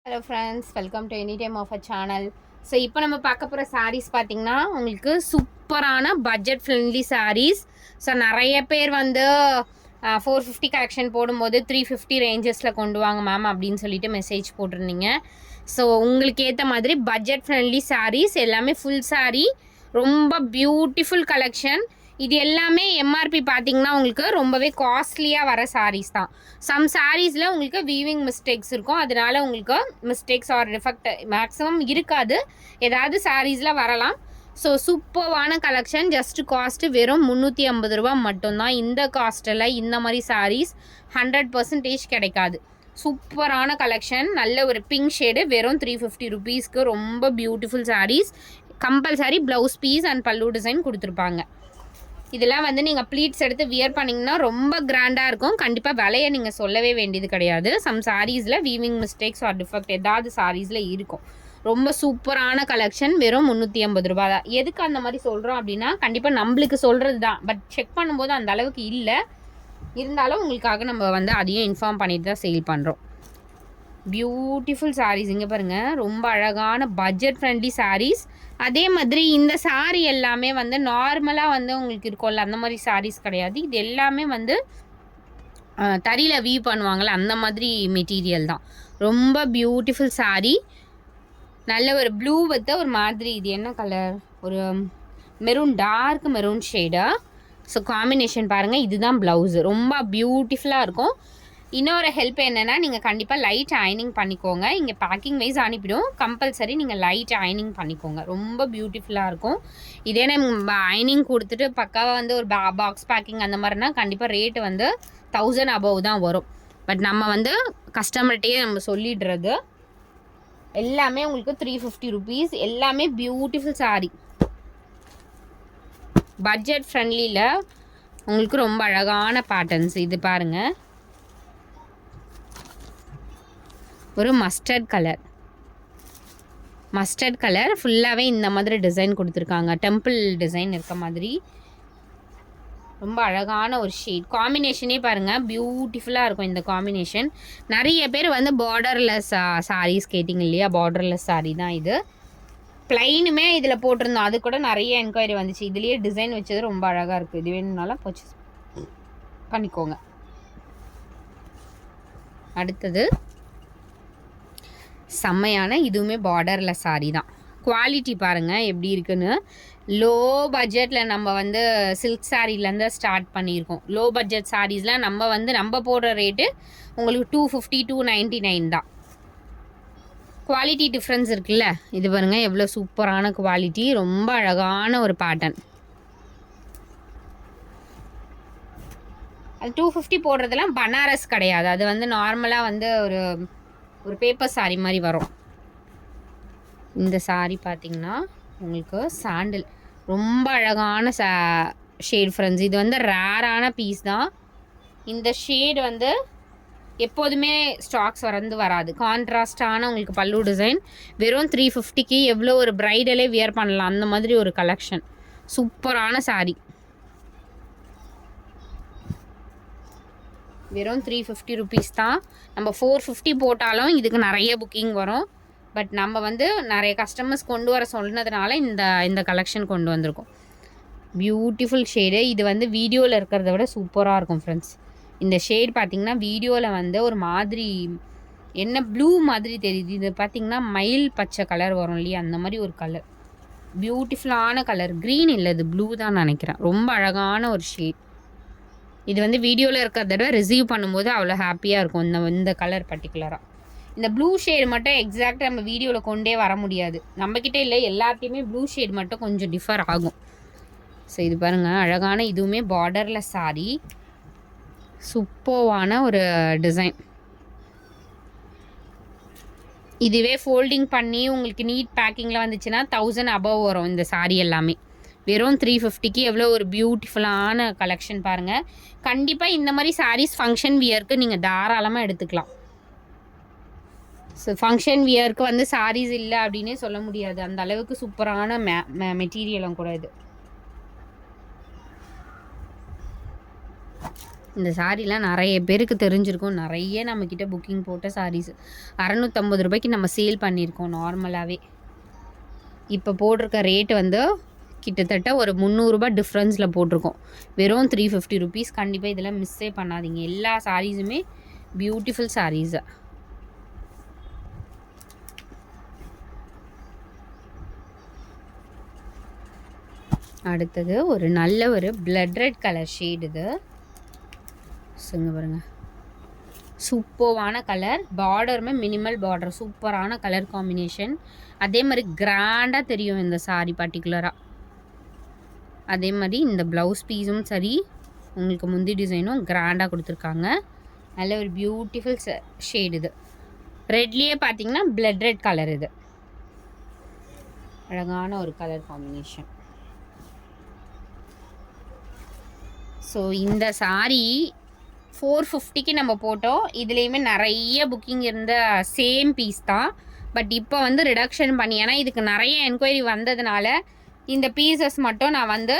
Hello friends, welcome to any time of a channel. So இப்போ நம்ம பார்க்க போகிற சாரீஸ் பார்த்தீங்கன்னா உங்களுக்கு சூப்பரான பட்ஜெட் ஃப்ரெண்ட்லி சாரீஸ். ஸோ நிறைய பேர் வந்து 450 கலெக்ஷன் போடும்போது 350 ரேஞ்சஸில் கொண்டு வாங்க மேம் அப்படின்னு சொல்லிட்டு மெசேஜ் போட்டிருந்தீங்க. ஸோ உங்களுக்கு ஏற்ற மாதிரி பட்ஜெட் ஃப்ரெண்ட்லி சாரீஸ் எல்லாமே ஃபுல் சாரீ, ரொம்ப பியூட்டிஃபுல் கலெக்ஷன். இது எல்லாமே எம்ஆர்பி பார்த்தீங்கன்னா உங்களுக்கு ரொம்பவே காஸ்ட்லியாக வர சாரீஸ் தான். சம் சாரீஸில் உங்களுக்கு வீவிங் மிஸ்டேக்ஸ் இருக்கும், அதனால உங்களுக்கு மிஸ்டேக்ஸ் ஆர் டிஃபெக்ட் மேக்ஸிமம் இருக்காது, ஏதாவது சாரீஸில் வரலாம். ஸோ சூப்பர்வான கலெக்ஷன். ஜஸ்ட் காஸ்ட்டு வெறும் 350 ரூபா மட்டும்தான். இந்த காஸ்ட்டில் இந்த மாதிரி சாரீஸ் 100% கிடைக்காது. சூப்பரான கலெக்ஷன். நல்ல ஒரு பிங்க் ஷேடு, வெறும் 350 ருபீஸ்க்கு ரொம்ப beautiful sarees. Compulsory blouse piece and pallu design கொடுத்துருப்பாங்க. இதெல்லாம் வந்து நீங்கள் ப்ளீட்ஸ் எடுத்து வியர் பண்ணிங்கன்னா ரொம்ப கிராண்டாக இருக்கும். கண்டிப்பாக விலையை நீங்கள் சொல்லவே வேண்டியது கிடையாது. சம் சாரீஸில் வீவிங் மிஸ்டேக்ஸ் ஆர் டிஃபெக்ட் ஏதாவது சாரீஸில் இருக்கும். ரொம்ப சூப்பரான கலெக்ஷன். வெறும் 350 ரூபா தான். எதுக்கு அந்த மாதிரி சொல்கிறோம் அப்படின்னா, கண்டிப்பாக நம்மளுக்கு சொல்கிறது தான், பட் செக் பண்ணும்போது அந்த அளவுக்கு இல்லை. இருந்தாலும் உங்களுக்காக நம்ம வந்து அதையும் இன்ஃபார்ம் பண்ணிட்டு தான் சேல் பண்ணுறோம். பியூட்டிஃபுல் சாரீஸ் இங்கே பாருங்கள், ரொம்ப அழகான பட்ஜெட் ஃப்ரெண்ட்லி சாரீஸ். அதே மாதிரி இந்த சாரீ எல்லாமே வந்து நார்மலாக வந்து உங்களுக்கு இருக்கும்ல, அந்த மாதிரி சாரீஸ் கிடையாது. இது எல்லாமே வந்து தறியில் வீவ் பண்ணுவாங்கள்ல, அந்த மாதிரி மெட்டீரியல் தான். ரொம்ப பியூட்டிஃபுல் சாரீ. நல்ல ஒரு ப்ளூ வித் ஒரு மாதிரி, இது என்ன கலர், ஒரு மெரூன், டார்க் மெரூன் ஷேடா. ஸோ காம்பினேஷன் பாருங்கள். இதுதான் ப்ளவுஸு. ரொம்ப பியூட்டிஃபுல்லாக இருக்கும். இன்னொரு ஹெல்ப் என்னென்னா, நீங்கள் கண்டிப்பாக லைட் அயனிங் பண்ணிக்கோங்க. இங்கே பேக்கிங் வைஸ் அனுப்பிடும், கம்பல்சரி நீங்கள் லைட் அயனிங் பண்ணிக்கோங்க. ரொம்ப பியூட்டிஃபுல்லாக இருக்கும். இதே நம்ம அயனிங் கொடுத்துட்டு பக்காவாக வந்து ஒரு பாக்ஸ் பேக்கிங் அந்த மாதிரினா கண்டிப்பாக ரேட்டு வந்து 1000 அபவ் தான் வரும். பட் நம்ம வந்து கஸ்டமர்கிட்டயே நம்ம சொல்லிடுறது. எல்லாமே உங்களுக்கு 350 ருபீஸ். எல்லாமே பியூட்டிஃபுல் சாரீ. பட்ஜெட் ஃப்ரெண்ட்லியில் உங்களுக்கு ரொம்ப அழகான பேட்டர்ன்ஸ். இது பாருங்கள், ஒரு மஸ்டர்ட் கலர் ஃபுல்லாகவே இந்த மாதிரி டிசைன் கொடுத்துருக்காங்க. டெம்பிள் டிசைன் இருக்க மாதிரி ரொம்ப அழகான ஒரு ஷேட். காம்பினேஷனே பாருங்கள், பியூட்டிஃபுல்லாக இருக்கும் இந்த காம்பினேஷன். நிறைய பேர் வந்து பார்டர்லெஸ் சாரீஸ் கேட்டிங்க இல்லையா, பார்டர்லெஸ் சாரீ தான் இது. ப்ளைனுமே இதில் போட்டிருந்தோம், அது கூட நிறைய என்கொயரி வந்துச்சு. இதுலேயே டிசைன் வச்சது ரொம்ப அழகாக இருக்குது. இது வேணும்னாலும் பர்ச்சேஸ் பண்ணிக்கோங்க. அடுத்தது செம்மையான, இதுவுமே பார்டரில் சாரீ தான். குவாலிட்டி பாருங்கள் எப்படி இருக்குன்னு. லோ பட்ஜெட்டில் நம்ம வந்து சில்க் சாரீலேருந்து ஸ்டார்ட் பண்ணியிருக்கோம். லோ பட்ஜெட் சாரீஸ்லாம் நம்ம போடுற ரேட்டு உங்களுக்கு 250 299 தான். குவாலிட்டி டிஃப்ரென்ஸ் இருக்குல்ல. இது பாருங்கள் எவ்வளோ சூப்பரான குவாலிட்டி. ரொம்ப அழகான ஒரு பேட்டர்ன். அது 250 போடுறதெல்லாம் பனாரஸ் கிடையாது. அது வந்து நார்மலாக வந்து ஒரு பேப்பர் சாரீ மாதிரி வரும். இந்த சாரீ பார்த்திங்கன்னா உங்களுக்கு சாண்டில், ரொம்ப அழகான ஷேட் ஃப்ரெண்ட்ஸ். இது வந்து ரேரான பீஸ் தான். இந்த ஷேடு வந்து எப்போதுமே ஸ்டாக்ஸ் வராது. கான்ட்ராஸ்டான உங்களுக்கு பல்லு டிசைன். வெறும் 350க்கு எவ்வளோ ஒரு ப்ரைடலே வியர் பண்ணலாம், அந்த மாதிரி ஒரு கலெக்ஷன். சூப்பரான சாரீ. வெறும் 350 ருபீஸ் தான். நம்ம 450 போட்டாலும் இதுக்கு நிறைய புக்கிங் வரும். பட் நம்ம வந்து நிறைய கஸ்டமர்ஸ் கொண்டு வர சொன்னதுனால இந்த கலெக்ஷன் கொண்டு வந்திருக்கோம். Beautiful shade. இது வந்து வீடியோவில் இருக்கிறத விட சூப்பராக இருக்கும் ஃப்ரெண்ட்ஸ். இந்த ஷேட் பார்த்திங்கன்னா வீடியோவில் வந்து ஒரு மாதிரி என்ன ப்ளூ மாதிரி தெரியுது. இது பார்த்திங்கன்னா மயில் பச்சை கலர் வரும் இல்லையா, அந்த மாதிரி ஒரு கலர். பியூட்டிஃபுல்லான கலர். க்ரீன் இல்லை, இது ப்ளூ தான் நினைக்கிறேன். ரொம்ப அழகான ஒரு ஷேட். இது வந்து வீடியோவில் இருக்கிறத விட ரிசீவ் பண்ணும்போது அவ்வளோ ஹாப்பியாக இருக்கும். இந்த கலர் பர்டிகுலராக. இந்த ப்ளூ ஷேடு மட்டும் எக்ஸாக்டாக நம்ம வீடியோவில் கொண்டே வர முடியாது. நம்மக்கிட்டே இல்லை, எல்லாத்தையுமே ப்ளூ ஷேடு மட்டும் கொஞ்சம் டிஃபர் ஆகும். ஸோ இது பாருங்கள் அழகான, இதுவுமே பார்டரில் சாரீ. சூப்பர்வான ஒரு டிசைன். இதுவே ஃபோல்டிங் பண்ணி உங்களுக்கு நீட் பேக்கிங்கில் வந்துச்சுன்னா 1000 அபவ் வரும் இந்த சாரீ எல்லாமே. வெறும் 350க்கு எவ்வளோ ஒரு பியூட்டிஃபுல்லான கலெக்ஷன் பாருங்கள். கண்டிப்பாக இந்த மாதிரி சாரீஸ் ஃபங்க்ஷன் வியருக்கு நீங்கள் தாராளமாக எடுத்துக்கலாம். ஸோ ஃபங்க்ஷன் வியருக்கு வந்து சாரீஸ் இல்லை அப்படின்னே சொல்ல முடியாது. அந்த அளவுக்கு சூப்பரான மெட்டீரியலும் கூட இது. இந்த சாரீலாம் நிறைய பேருக்கு தெரிஞ்சிருக்கும். நிறைய நம்மக்கிட்ட புக்கிங் போட்ட சாரீஸ் 650 ரூபாய்க்கு நம்ம சேல் பண்ணியிருக்கோம் நார்மலாகவே. இப்போ போட்டிருக்க ரேட் வந்து கிட்டத்தட்ட ஒரு 300 ரூபாய் டிஃப்ரென்ஸில் போட்டிருக்கோம். வெறும் 350 ருபீஸ். கண்டிப்பாக இதெல்லாம் மிஸ்ஸே பண்ணாதீங்க. எல்லா சாரீஸுமே பியூட்டிஃபுல் சாரீஸு. அடுத்தது ஒரு நல்ல ஒரு பிளட் ரெட் கலர் ஷேடு. இது சுங்க பாருங்க, சூப்பரான கலர். பார்டருமே மினிமல் பார்டர், சூப்பரான கலர் காம்பினேஷன். அதே மாதிரி கிராண்டாக தெரியும் இந்த சாரீ பர்டிகுலராக. அதே மாதிரி இந்த ப்ளவுஸ் பீஸும் சரி, உங்களுக்கு முந்தி டிசைனும் கிராண்டாக கொடுத்துருக்காங்க. நல்ல ஒரு பியூட்டிஃபுல் ஷேடு. இது ரெட்லேயே பார்த்தீங்கன்னா பிளட் ரெட் கலர். இது அழகான ஒரு கலர் காம்பினேஷன். ஸோ இந்த சாரீ 450க்கு நம்ம போட்டோம். இதுலேயுமே நிறைய புக்கிங் இருந்த சேம் பீஸ் தான். பட் இப்போ வந்து ரிடக்ஷன் பண்ணி, ஏன்னா இதுக்கு நிறைய என்கொயரி வந்ததுனால இந்த பீசஸ் மட்டும் நான் வந்து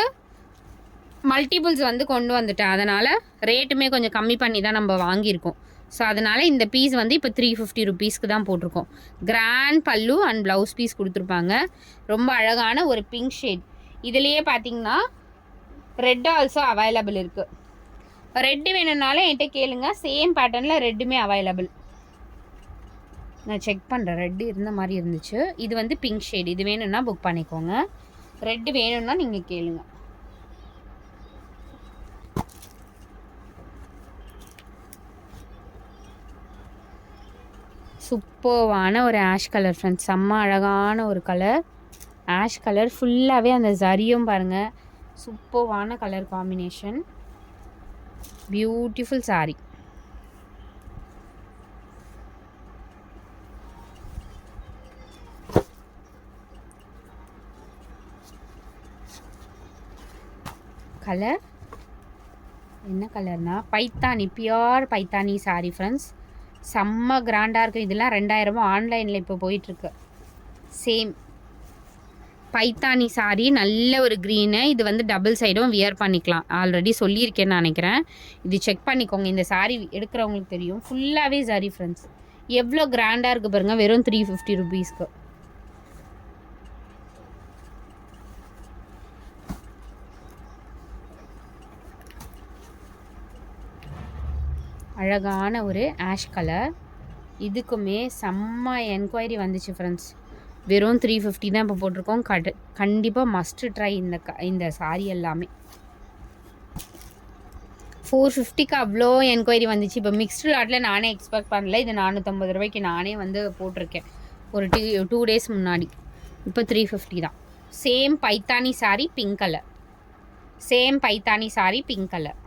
மல்டிபிள்ஸ் வந்து கொண்டு வந்துட்டேன். அதனால் ரேட்டுமே கொஞ்சம் கம்மி பண்ணி தான் நம்ம வாங்கியிருக்கோம். ஸோ அதனால் இந்த பீஸ் வந்து இப்போ 350 ருபீஸ்க்கு தான் போட்டிருக்கோம். கிராண்ட் பல்லு அண்ட் ப்ளவுஸ் பீஸ் கொடுத்துருப்பாங்க. ரொம்ப அழகான ஒரு பிங்க் ஷேட். இதுலேயே பார்த்தீங்கன்னா ரெட் ஆல்சோ அவைலபிள் இருக்குது. ரெட்டு வேணும்னாலும் என்கிட்ட கேளுங்க. சேம் பேட்டர்னில் ரெட்டுமே அவைலபிள். நான் செக் பண்ணுறேன். ரெட்டு இருந்த மாதிரி இருந்துச்சு. இது வந்து பிங்க் ஷேட். இது வேணும்னா புக் பண்ணிக்கோங்க. ரெட்டு வேணும்னா நீங்கள் கேளுங்க. சூப்பர்வான ஒரு ஆஷ் கலர் ஃப்ரெண்ட்ஸ். செம்ம அழகான ஒரு கலர். ஆஷ் கலர் ஃபுல்லாகவே அந்த ஜரியும் பாருங்கள், சூப்பர்வான colour combination. Beautiful sari. Colour என்ன கலர்னா பைத்தானி, பியோர் பைத்தானி சாரி ஃப்ரெண்ட்ஸ். செம்ம கிராண்டாக இருக்குது. இதெல்லாம் 2000 ஆன்லைனில் இப்போ போயிட்டுருக்கு. சேம் பைத்தானி சாரி, நல்ல ஒரு க்ரீனு. இது வந்து டபுள் சைடும் வியர் பண்ணிக்கலாம். ஆல்ரெடி சொல்லியிருக்கேன்னு நினைக்கிறேன். இது செக் பண்ணிக்கோங்க. இந்த சாரி எடுக்கிறவங்களுக்கு தெரியும். ஃபுல்லாகவே சாரி ஃப்ரெண்ட்ஸ். எவ்வளோ கிராண்டாக இருக்குது பாருங்கள். வெறும் 350 ருபீஸ்க்கு. அழகான ஒரு ஆஷ் கலர். இதுக்குமே செம்ம என்கொயரி வந்துச்சு ஃப்ரெண்ட்ஸ். வெறும் 350 தான் இப்போ போட்டிருக்கோம். கண்டிப்பாக மஸ்ட்டு ட்ரை இந்த சாரி எல்லாமே. 450க்கு அவ்வளோ என்கொயரி வந்துச்சு. இப்போ மிக்ஸ்டு லாட்டில் நானே எக்ஸ்பெக்ட் பண்ணல. இது 450 ரூபாய்க்கு நானே வந்து போட்டிருக்கேன் ஒரு 2 டேஸ் முன்னாடி. இப்போ 350 தான். Same Paithani sari pink colour. Same Paithani sari pink colour.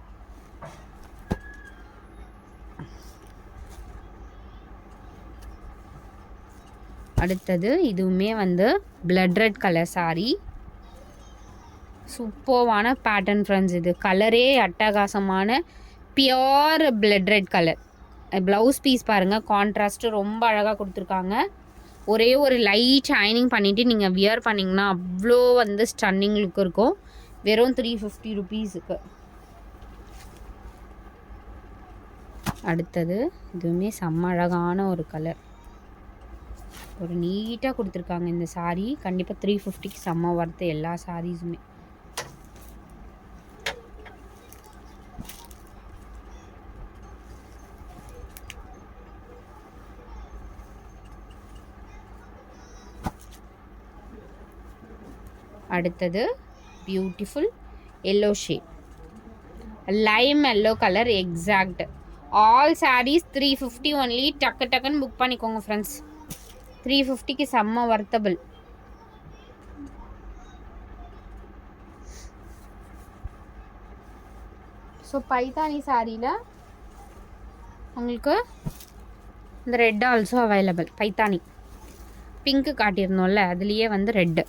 அடுத்தது இதுவுமே வந்து பிளட் ரெட் கலர் சாரி. சூப்பர்வான பேட்டர்ன் ஃப்ரெண்ட்ஸ். இது கலரே அட்டகாசமான pure blood red colour. Blouse piece பாருங்கள், கான்ட்ராஸ்ட்டு ரொம்ப அழகாக கொடுத்துருக்காங்க. ஒரே ஒரு லைட் ஷைனிங் பண்ணிவிட்டு நீங்கள் வியர் பண்ணிங்கன்னா அவ்வளோ வந்து ஸ்டன்னிங் லுக் இருக்கும். வெறும் 350 ருபீஸுக்கு. அடுத்தது இதுவுமே செம்ம அழகான ஒரு கலர். ஒரு நீட்டாக கொடுத்துருக்காங்க இந்த சாரீ. கண்டிப்பாக 350க்கு செம்ம ஒர்த்து எல்லா சாரீஸுமே. அடுத்தது beautiful yellow shade, lime yellow colour exact. All saris 350 only. டக்குன்னு புக் பண்ணிக்கோங்க ஃப்ரெண்ட்ஸ். 350க்கு செம்ம வர்த்தபிள். ஸோ பைத்தானி சாரியில் உங்களுக்கு இந்த red also available. Paithani pink காட்டியிருந்தோம்ல, அதுலேயே வந்து ரெட்டு.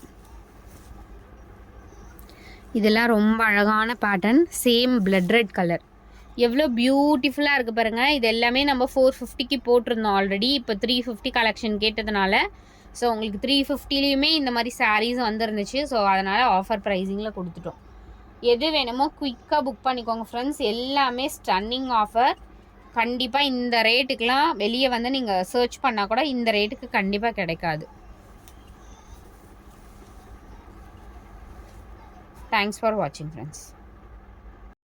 இதெல்லாம் ரொம்ப அழகான pattern. Same blood red colour. எவ்வளோ பியூட்டிஃபுல்லாக இருக்குது பாருங்கள். இது எல்லாமே நம்ம 450க்கு போட்டிருந்தோம் ஆல்ரெடி. இப்போ 350 கலெக்ஷன் கேட்டதுனால ஸோ உங்களுக்கு 350லேயுமே இந்த மாதிரி சாரீஸ் வந்துருந்துச்சு. ஸோ அதனால் ஆஃபர் ப்ரைஸிங்கில் கொடுத்துட்டோம். எது வேணுமோ குயிக்காக புக் பண்ணிக்கோங்க ஃப்ரெண்ட்ஸ். எல்லாமே ஸ்டன்னிங் ஆஃபர். கண்டிப்பாக இந்த ரேட்டுக்கெலாம் வெளியே வந்து நீங்கள் சர்ச் பண்ணால் கூட இந்த ரேட்டுக்கு கண்டிப்பாக கிடைக்காது. தேங்க்ஸ் ஃபார் வாட்சிங் ஃப்ரெண்ட்ஸ்.